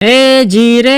ए जीरे।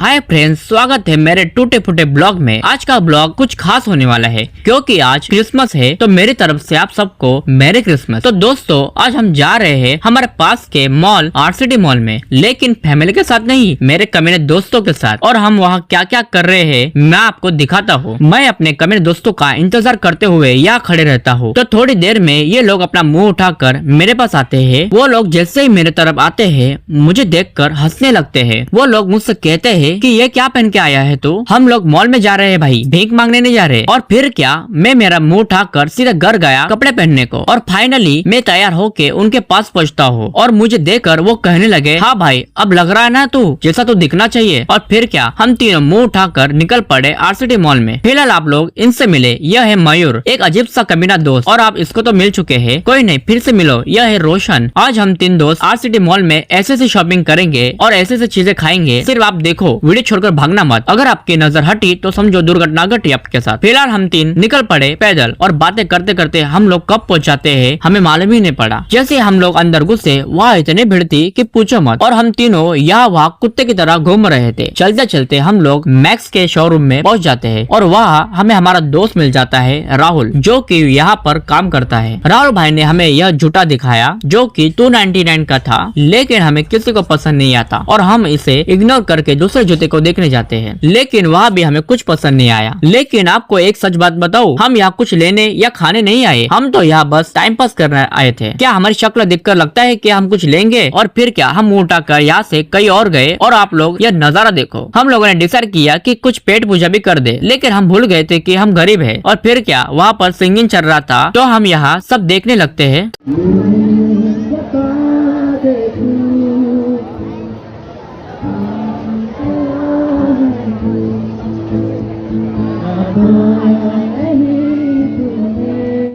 Hi friends, स्वागत है मेरे टूटे फूटे ब्लॉग में। आज का ब्लॉग कुछ खास होने वाला है क्योंकि आज क्रिसमस है, तो मेरी तरफ से आप सबको मैरी क्रिसमस। तो दोस्तों, आज हम जा रहे हैं हमारे पास के मॉल आरसीटी मॉल में, लेकिन फैमिली के साथ नहीं, मेरे कमीने दोस्तों के साथ। और हम वहाँ क्या क्या कर रहे हैं मैं आपको दिखाता हूँ। मैं अपने कमीने दोस्तों का इंतजार करते हुए यहाँ खड़े रहता हूँ। तो थोड़ी देर में ये लोग अपना मुँह उठाकर मेरे पास आते हैं। वो लोग जैसे ही मेरे तरफ आते हैं, मुझे देखकर हंसने लगते हैं। वो लोग मुझसे कहते हैं कि ये क्या पहन के आया है तू? हम लोग मॉल में जा रहे हैं भाई, भीख मांगने नहीं जा रहे। और फिर क्या, मैं मेरा मुंह उठाकर सीधे घर गया कपड़े पहनने को। और फाइनली मैं तैयार होके उनके पास पहुंचता हूँ और मुझे देखकर वो कहने लगे, हाँ भाई अब लग रहा है ना तू जैसा तू दिखना चाहिए। और फिर क्या, हम तीनों मुंह उठाकर निकल पड़े आरसीटी मॉल में। फिलहाल आप लोग इनसे मिले, यह है मयूर, एक अजीब सा कमीना दोस्त। और आप इसको तो मिल चुके हैं, कोई नहीं फिर से मिलो, यह है रोशन। आज हम तीन दोस्त आरसीटी मॉल में ऐसे शॉपिंग करेंगे और ऐसे चीजें खाएंगे। सिर्फ आप देखो, वीडियो छोड़कर भागना मत। अगर आपकी नजर हटी तो समझो दुर्घटना घटी आपके साथ। फिलहाल हम तीन निकल पड़े पैदल और बातें करते करते हम लोग कब पहुंच जाते हैं हमें मालूम ही नहीं पड़ा। जैसे हम लोग अंदर घुसे, वहाँ इतनी भीड़ थी कि पूछो मत। और हम तीनों यहाँ वहाँ कुत्ते की तरह घूम रहे थे। चलते चलते हम लोग मैक्स के शोरूम में पहुंच जाते हैं और वहाँ हमें हमारा दोस्त मिल जाता है राहुल, जो कि यहाँ पर काम करता है। राहुल भाई ने हमें यह जूता दिखाया जो कि 299 का था, लेकिन हमें किसी को पसंद नहीं आता और हम इसे इग्नोर करके दूसरे जूते को देखने जाते हैं। लेकिन वहाँ भी हमें कुछ पसंद नहीं आया। लेकिन आपको एक सच बात बताऊं, हम यहाँ कुछ लेने या खाने नहीं आए, हम तो यहाँ बस टाइम पास करने आए थे। क्या हमारी शक्ल देखकर लगता है कि हम कुछ लेंगे? और फिर क्या, हम मुंह उठाकर यहाँ से कहीं और गए। और आप लोग यह नजारा देखो, हम लोगों ने डिसाइड किया कि कुछ पेट पूजा भी कर दे, लेकिन हम भूल गए थे कि हम गरीब है। और फिर क्या, वहाँ पर सिंगिंग चल रहा था, तो हम यहाँ सब देखने लगते हैं।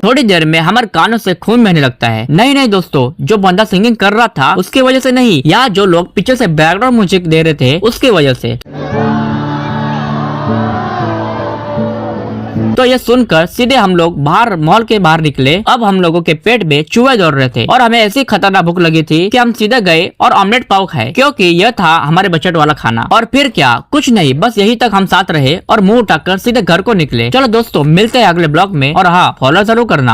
थोड़ी देर में हमारे कानों से खून बहने लगता है। नहीं दोस्तों, जो बंदा सिंगिंग कर रहा था उसकी वजह से नहीं, या जो लोग पीछे से बैकग्राउंड म्यूजिक दे रहे थे उसकी वजह से। तो ये सुनकर सीधे हम लोग बाहर मॉल के बाहर निकले। अब हम लोगों के पेट में चूहे दौड़ रहे थे और हमें ऐसी खतरनाक भूख लगी थी कि हम सीधे गए और ऑमलेट पाव खाए, क्योंकि यह था हमारे बजट वाला खाना। और फिर क्या, कुछ नहीं, बस यही तक हम साथ रहे और मुंह उठाकर सीधे घर को निकले। चलो दोस्तों, मिलते हैं अगले ब्लॉग में, और हाँ, फॉलो जरूर करना।